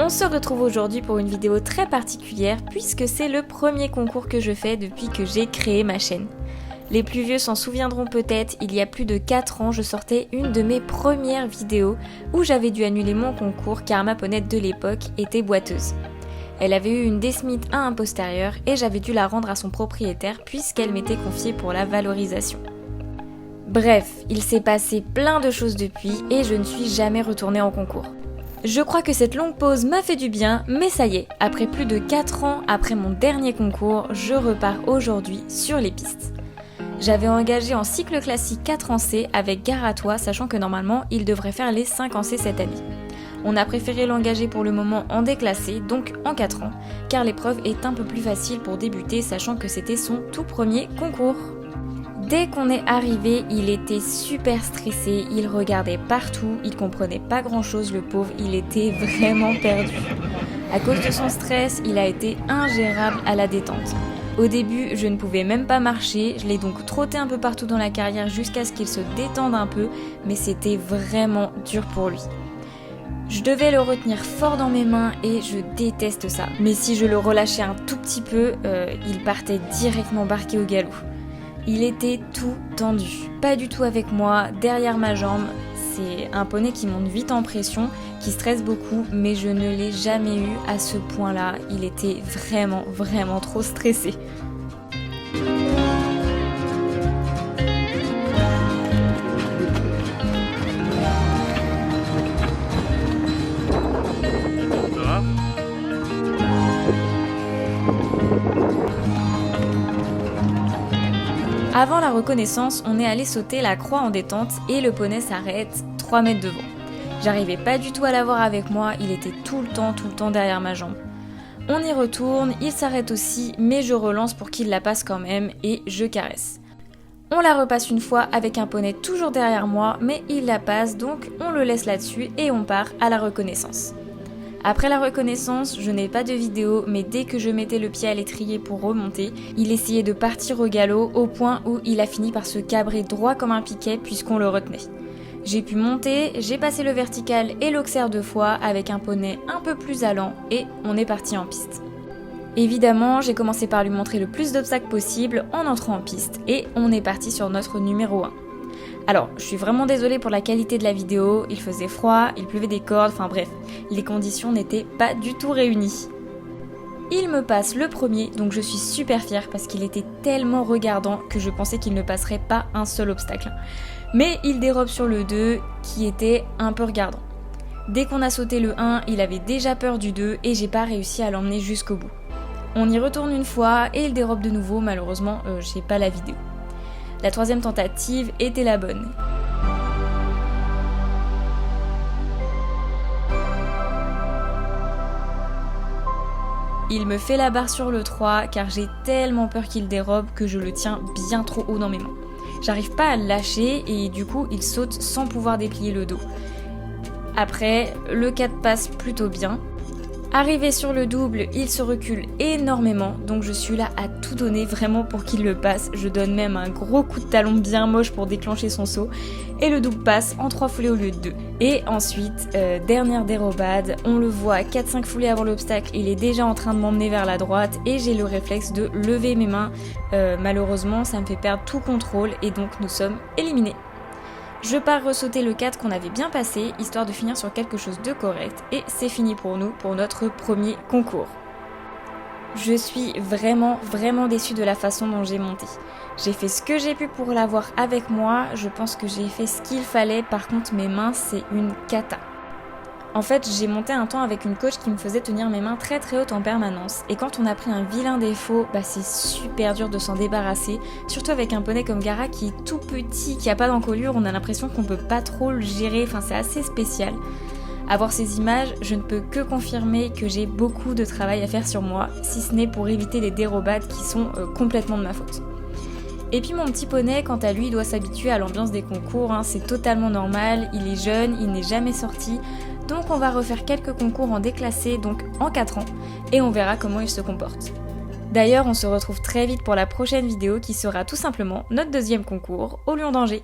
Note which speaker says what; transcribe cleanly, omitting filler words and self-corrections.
Speaker 1: On se retrouve aujourd'hui pour une vidéo très particulière puisque c'est le premier concours que je fais depuis que j'ai créé ma chaîne. Les plus vieux s'en souviendront peut-être, il y a plus de 4 ans, je sortais une de mes premières vidéos où j'avais dû annuler mon concours car ma ponette de l'époque était boiteuse. Elle avait eu une desmite à un postérieur et j'avais dû la rendre à son propriétaire puisqu'elle m'était confiée pour la valorisation. Bref, il s'est passé plein de choses depuis et je ne suis jamais retournée en concours. Je crois que cette longue pause m'a fait du bien, mais ça y est, après plus de 4 ans après mon dernier concours, je repars aujourd'hui sur les pistes. J'avais engagé en cycle classique 4 en C avec Gare à toi, sachant que normalement il devrait faire les 5 en C cette année. On a préféré l'engager pour le moment en déclassé, donc en 4 ans, car l'épreuve est un peu plus facile pour débuter, sachant que c'était son tout premier concours. Dès qu'on est arrivé, il était super stressé, il regardait partout, il comprenait pas grand chose le pauvre, il était vraiment perdu. À cause de son stress, il a été ingérable à la détente. Au début, je ne pouvais même pas marcher, je l'ai donc trotté un peu partout dans la carrière jusqu'à ce qu'il se détende un peu, mais c'était vraiment dur pour lui. Je devais le retenir fort dans mes mains et je déteste ça. Mais si je le relâchais un tout petit peu, il partait directement barquer au galop. Il était tout tendu, pas du tout avec moi, derrière ma jambe. C'est un poney qui monte vite en pression, qui stresse beaucoup, mais je ne l'ai jamais eu à ce point-là. Il était vraiment trop stressé. Avant la reconnaissance, on est allé sauter la croix en détente et le poney s'arrête 3 mètres devant. J'arrivais pas du tout à l'avoir avec moi, il était tout le temps derrière ma jambe. On y retourne, il s'arrête aussi, mais je relance pour qu'il la passe quand même et je caresse. On la repasse une fois avec un poney toujours derrière moi, mais il la passe donc on le laisse là-dessus et on part à la reconnaissance. Après la reconnaissance, je n'ai pas de vidéo, mais dès que je mettais le pied à l'étrier pour remonter, il essayait de partir au galop au point où il a fini par se cabrer droit comme un piquet puisqu'on le retenait. J'ai pu monter, j'ai passé le vertical et l'auxerre 2 fois avec un poney un peu plus allant et on est parti en piste. Évidemment, j'ai commencé par lui montrer le plus d'obstacles possible en entrant en piste et on est parti sur notre numéro 1. Alors, je suis vraiment désolée pour la qualité de la vidéo, il faisait froid, il pleuvait des cordes, enfin bref, les conditions n'étaient pas du tout réunies. Il me passe le premier, donc je suis super fière parce qu'il était tellement regardant que je pensais qu'il ne passerait pas un seul obstacle. Mais il dérobe sur le 2 qui était un peu regardant. Dès qu'on a sauté le 1, il avait déjà peur du 2 et j'ai pas réussi à l'emmener jusqu'au bout. On y retourne une fois et il dérobe de nouveau, malheureusement j'ai pas la vidéo. La 3e tentative était la bonne. Il me fait la barre sur le 3 car j'ai tellement peur qu'il dérobe que je le tiens bien trop haut dans mes mains. J'arrive pas à le lâcher et du coup il saute sans pouvoir déplier le dos. Après, le 4 passe plutôt bien. Arrivé sur le double, il se recule énormément, donc je suis là à tout donner vraiment pour qu'il le passe. Je donne même un gros coup de talon bien moche pour déclencher son saut. Et le double passe en 3 foulées au lieu de 2. Et ensuite, dernière dérobade, on le voit à 4-5 foulées avant l'obstacle, il est déjà en train de m'emmener vers la droite et j'ai le réflexe de lever mes mains. Malheureusement, ça me fait perdre tout contrôle et donc nous sommes éliminés. Je pars ressauter le 4 qu'on avait bien passé, histoire de finir sur quelque chose de correct, et c'est fini pour nous, pour notre premier concours. Je suis vraiment déçue de la façon dont j'ai monté. J'ai fait ce que j'ai pu pour l'avoir avec moi, je pense que j'ai fait ce qu'il fallait, par contre mes mains c'est une cata. En fait, j'ai monté un temps avec une coach qui me faisait tenir mes mains très hautes en permanence. Et quand on a pris un vilain défaut, c'est super dur de s'en débarrasser. Surtout avec un poney comme Gara qui est tout petit, qui a pas d'encolure, on a l'impression qu'on peut pas trop le gérer, enfin c'est assez spécial. À voir ces images, je ne peux que confirmer que j'ai beaucoup de travail à faire sur moi, si ce n'est pour éviter les dérobades qui sont complètement de ma faute. Et puis mon petit poney, quant à lui, il doit s'habituer à l'ambiance des concours, c'est totalement normal, il est jeune, il n'est jamais sorti, donc on va refaire quelques concours en déclassé, donc en 4 ans, et on verra comment il se comporte. D'ailleurs, on se retrouve très vite pour la prochaine vidéo qui sera tout simplement notre 2e concours au Lion d'Angers.